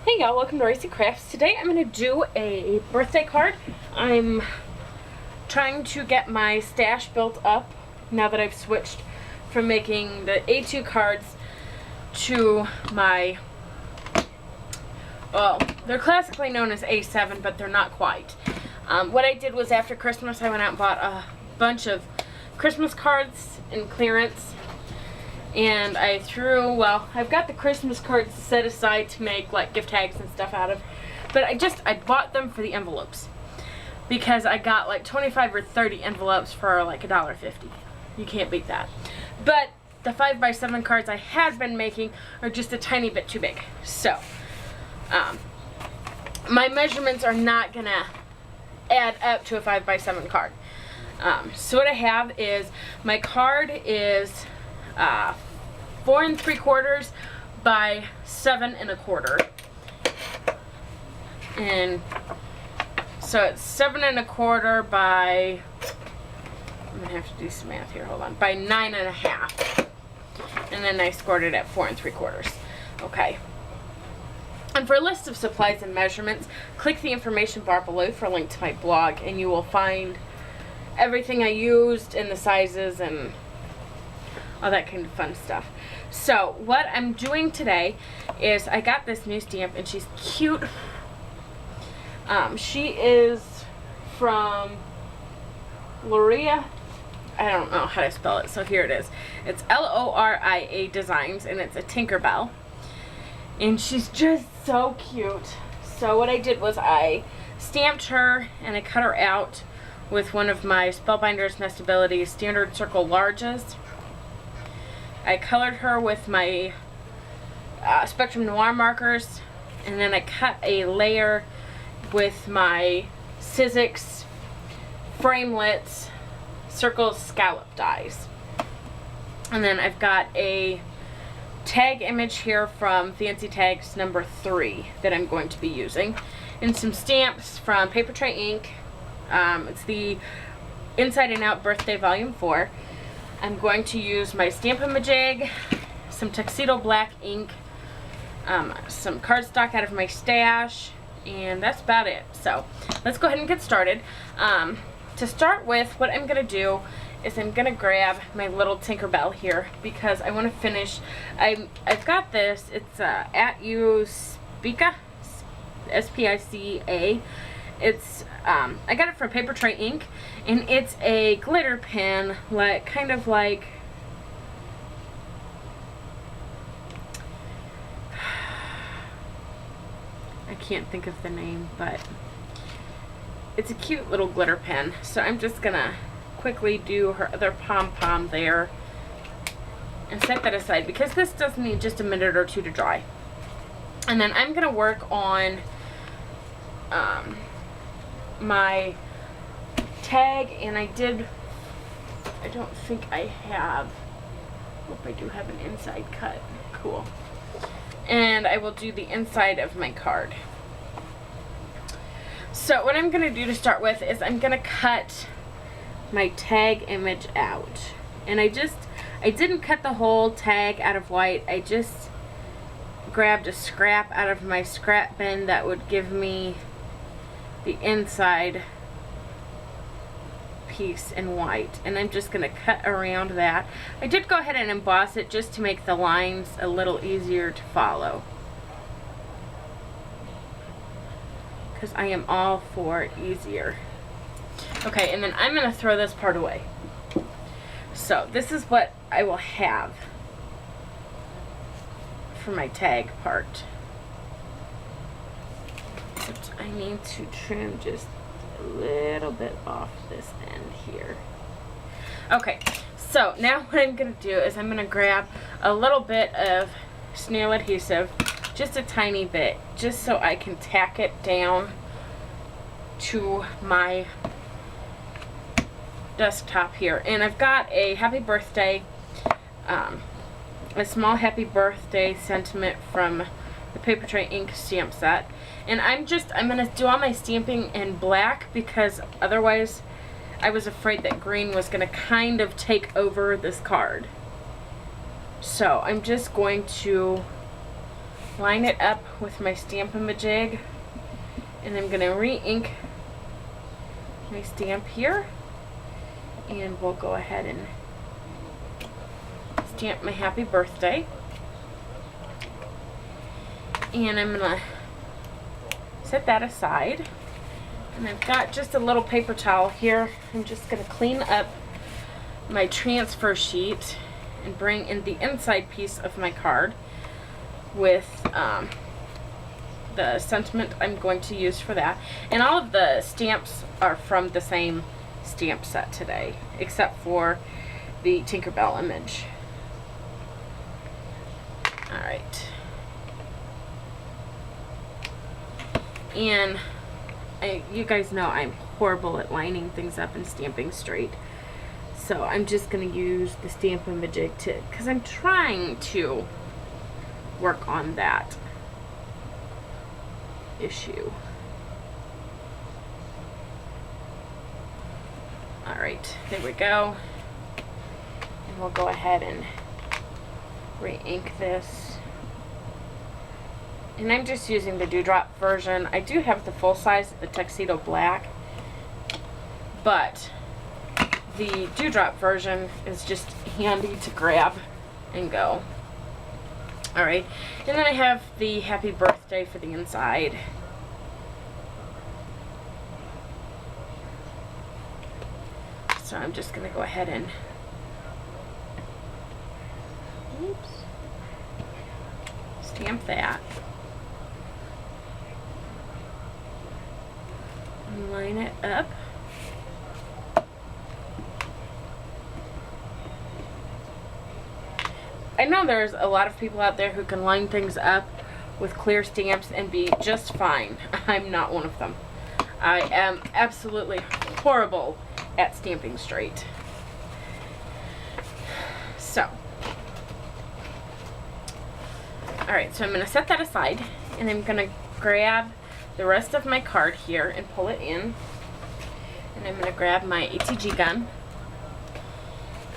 Hey y'all, welcome to Racy Crafts. Today I'm going to do a birthday card. I'm trying to get my stash built up now that I've switched from making the A2 cards to my, well, they're classically known as A7, but they're not quite. What I did was after Christmas I went out and bought a bunch of Christmas cards in clearance. And I threw, well, I've got the Christmas cards set aside to make like gift tags and stuff out of, but I bought them for the envelopes because I got like 25 or 30 envelopes for like $1.50. You can't beat that. But the 5x7 cards I had been making are just a tiny bit too big. So, my measurements are not gonna add up to a 5x7 card. So what I have is, my card is 4 3/4 by 7 1/4, and so it's 7 1/4 by, I'm gonna have to do some math here, hold on, by 9 1/2, and then I scored it at 4 3/4. Okay. And for a list of supplies and measurements, click the information bar below for a link to my blog, and you will find everything I used and the sizes and all that kind of fun stuff. So what I'm doing today is I got this new stamp and she's cute. She is from Loria. I don't know how to spell it, so here it is. It's Loria Designs, and it's a Tinkerbell. And she's just so cute. So what I did was I stamped her and I cut her out with one of my Spellbinders Nestability Standard Circle Larges. I colored her with my Spectrum Noir markers, and then I cut a layer with my Sizzix Framelits Circle Scallop dies. And then I've got a tag image here from Fancy Tags number 3 that I'm going to be using, and some stamps from Paper Tray Ink. It's the Inside and Out Birthday Volume 4. I'm going to use my Stamp-A-Majig, some Tuxedo Black ink, some cardstock out of my stash, and that's about it. So let's go ahead and get started. To start with, what I'm going to do is I'm going to grab my little Tinkerbell here because I want to finish. I've got this. It's At You Spica, S-P-I-C-A. It's I got it from Paper Tray Ink, and it's a glitter pen, like kind of like I can't think of the name, but it's a cute little glitter pen. So I'm just gonna quickly do her other pom-pom there and set that aside because this does need just a minute or two to dry. And then I'm gonna work on my tag, and I don't think I have, hope I do have an inside cut, cool. And I will do the inside of my card. So what I'm going to do to start with is I'm going to cut my tag image out. And I didn't cut the whole tag out of white, I just grabbed a scrap out of my scrap bin that would give me the inside piece in white, and I'm just going to cut around that. I did go ahead and emboss it just to make the lines a little easier to follow, because I am all for easier. Okay, and then I'm going to throw this part away. So this is what I will have for my tag part. I need to trim just a little bit off this end here. Okay, so now what I'm going to do is I'm going to grab a little bit of snail adhesive, just a tiny bit, just so I can tack it down to my desktop here. And I've got a happy birthday, a small happy birthday sentiment from the Paper Tray Ink stamp set. And I'm going to do all my stamping in black because otherwise I was afraid that green was going to kind of take over this card. So I'm just going to line it up with my Stamp-A-Majig, and I'm gonna re-ink my stamp here, and we'll go ahead and stamp my happy birthday. And I'm gonna set that aside, and I've got just a little paper towel here. I'm just gonna clean up my transfer sheet and bring in the inside piece of my card with the sentiment I'm going to use for that. And all of the stamps are from the same stamp set today, except for the Tinkerbell image. Alright. And you guys know I'm horrible at lining things up and stamping straight. So I'm just going to use the Stamp-A-Majig because I'm trying to work on that issue. Alright, there we go. And we'll go ahead and re-ink this. And I'm just using the Dewdrop version. I do have the full size, the Tuxedo Black, but the Dewdrop version is just handy to grab and go. Alright, and then I have the happy birthday for the inside. So I'm just going to go ahead and stamp that. And line it up. I know there's a lot of people out there who can line things up with clear stamps and be just fine. I'm not one of them. I am absolutely horrible at stamping straight. So, alright, so I'm going to set that aside, and I'm going to grab the rest of my card here and pull it in. And I'm going to grab my ATG gun.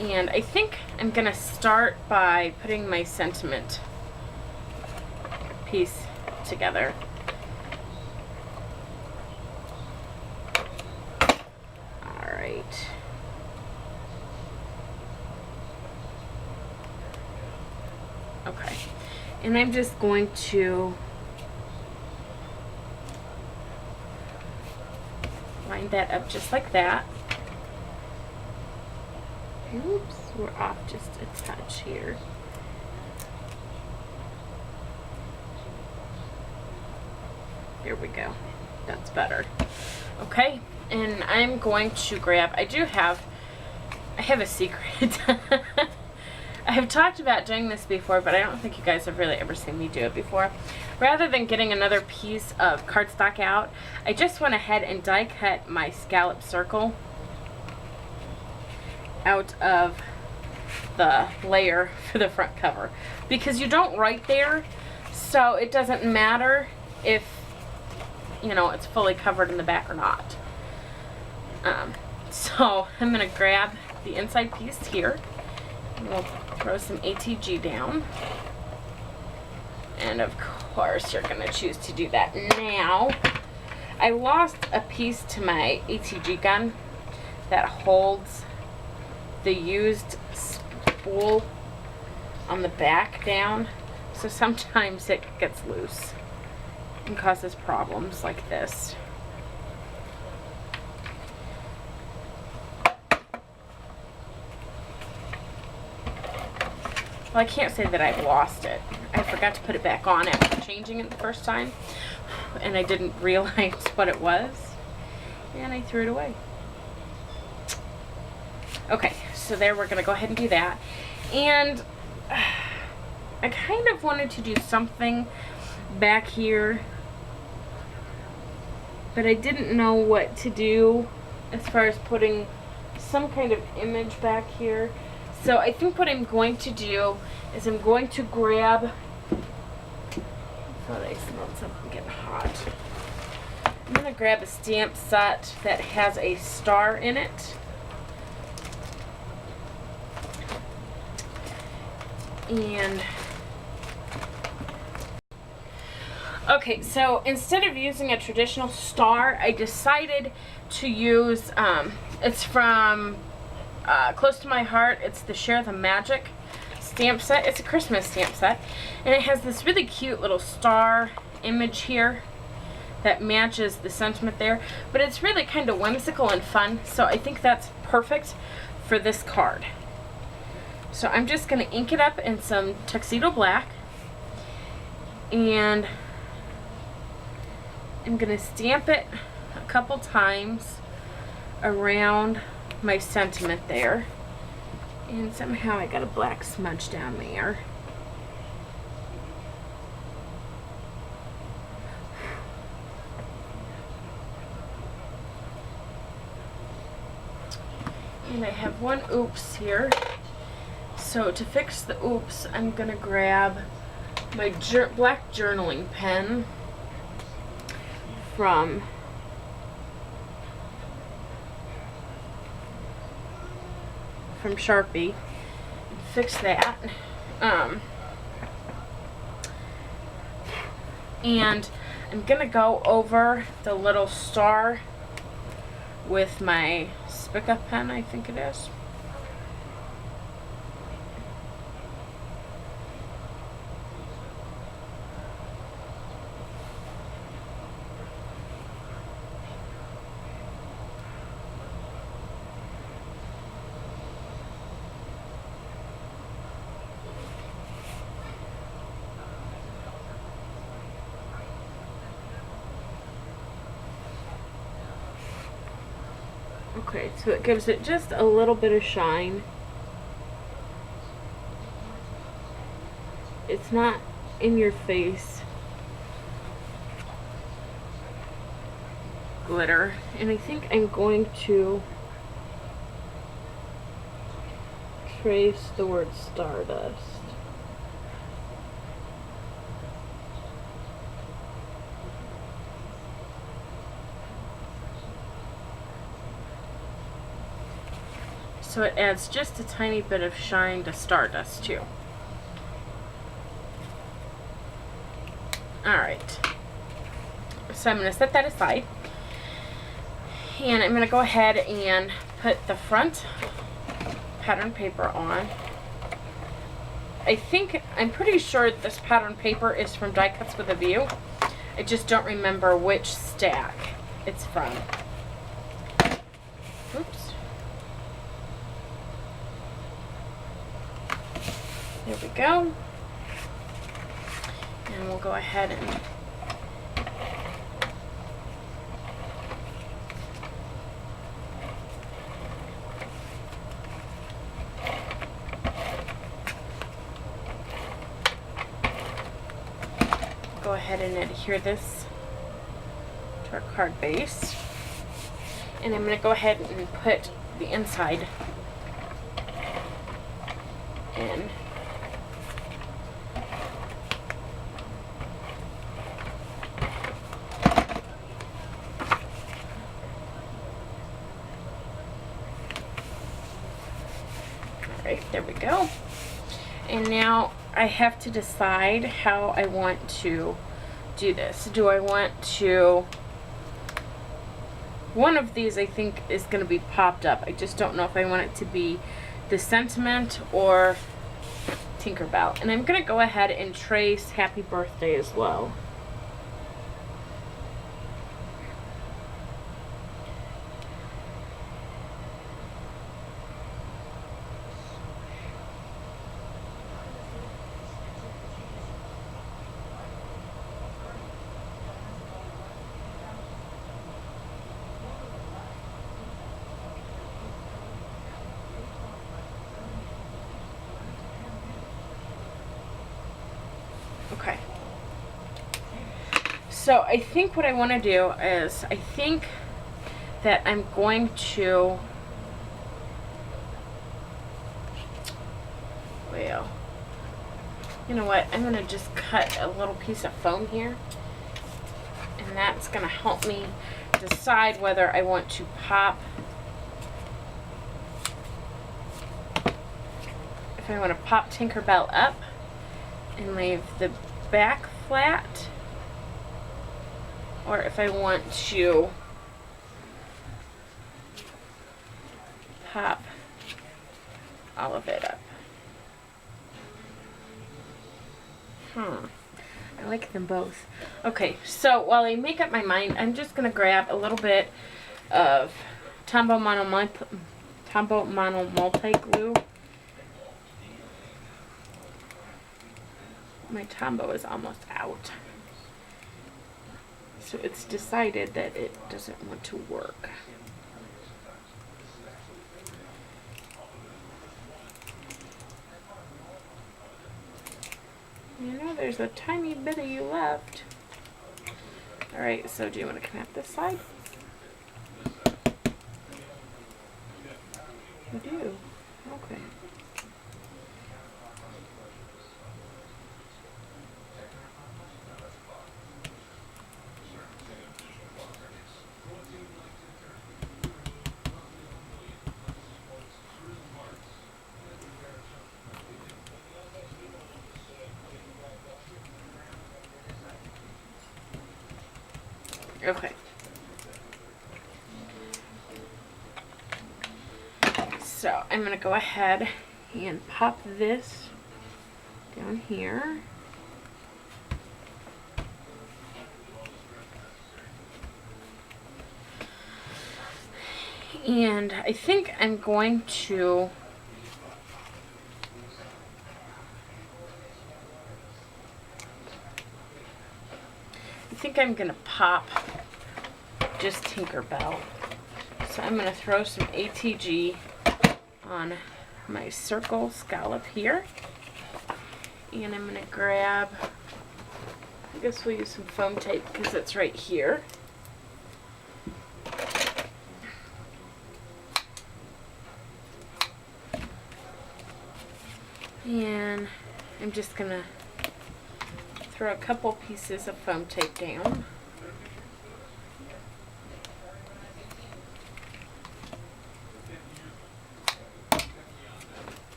And I think I'm going to start by putting my sentiment piece together. Alright. Okay. And I'm just going to line that up just like that. Oops, we're off just a touch here. There we go. That's better. Okay, and I'm going to grab, I have a secret. I have talked about doing this before, but I don't think you guys have really ever seen me do it before. Rather than getting another piece of cardstock out, I just went ahead and die cut my scallop circle out of the layer for the front cover, because you don't write there, so it doesn't matter if, you know, it's fully covered in the back or not. So I'm going to grab the inside piece here, and we'll throw some ATG down, and of course you're going to choose to do that now. I lost a piece to my ATG gun that holds the used spool on the back down, so sometimes it gets loose and causes problems like this. Well, I can't say that I've lost it. I forgot to put it back on after changing it the first time, and I didn't realize what it was, and I threw it away. Okay, so there, we're going to go ahead and do that. And I kind of wanted to do something back here, but I didn't know what to do as far as putting some kind of image back here. So I think what I'm going to do is I'm going to grab, I thought I smelled something getting hot. I'm going to grab a stamp set that has a star in it. And Okay, so instead of using a traditional star, I decided to use, it's from Close to My Heart. It's the Share the Magic stamp set. It's a Christmas stamp set. And it has this really cute little star image here that matches the sentiment there. But it's really kind of whimsical and fun, so I think that's perfect for this card. So I'm just going to ink it up in some Tuxedo Black. And I'm going to stamp it a couple times around my sentiment there. And somehow I got a black smudge down there. And I have one oops here. So to fix the oops, I'm going to grab my black journaling pen from Sharpie and fix that. And I'm gonna go over the little star with my Spica pen, I think it is. Okay, so it gives it just a little bit of shine. It's not in your face glitter. And I think I'm going to trace the word Stardust. So it adds just a tiny bit of shine to Stardust too. Alright. So I'm going to set that aside. And I'm going to go ahead and put the front pattern paper on. I'm pretty sure this pattern paper is from Die Cuts with a View. I just don't remember which stack it's from. Oops. There we go. And we'll go ahead and go ahead and adhere this to our card base. And I'm going to go ahead and put the inside in. Alright, there we go. And now I have to decide how I want to do this. Do I want to... One of these I think is going to be popped up. I just don't know if I want it to be the Sentiment or Tinkerbell. And I'm going to go ahead and trace Happy Birthday as well. Okay. So I think what I want to do is, I think that I'm going to, well, you know what, I'm going to just cut a little piece of foam here, and that's going to help me decide whether I want to pop, if I want to pop Tinkerbell up and leave the back flat, or if I want to pop all of it up. I like them both. Okay, so while I make up my mind, I'm just going to grab a little bit of Tombow Mono Multi-Glue. My Tombow is almost out. So it's decided that it doesn't want to work. You know, there's a tiny bit of you left. Alright, so do you want to come out this side? You do. Okay. Okay. So I'm going to go ahead and pop this down here. And I think I'm going to pop just Tinkerbell. So I'm going to throw some ATG on my circle scallop here. And I'm going to grab, I guess we'll use some foam tape because it's right here. And I'm just going to throw a couple pieces of foam tape down.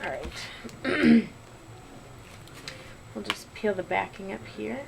Alright. We'll just peel the backing up here.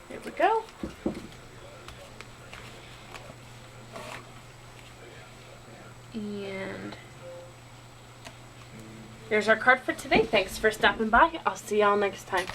There we go. And there's our card for today. Thanks for stopping by. I'll see y'all next time.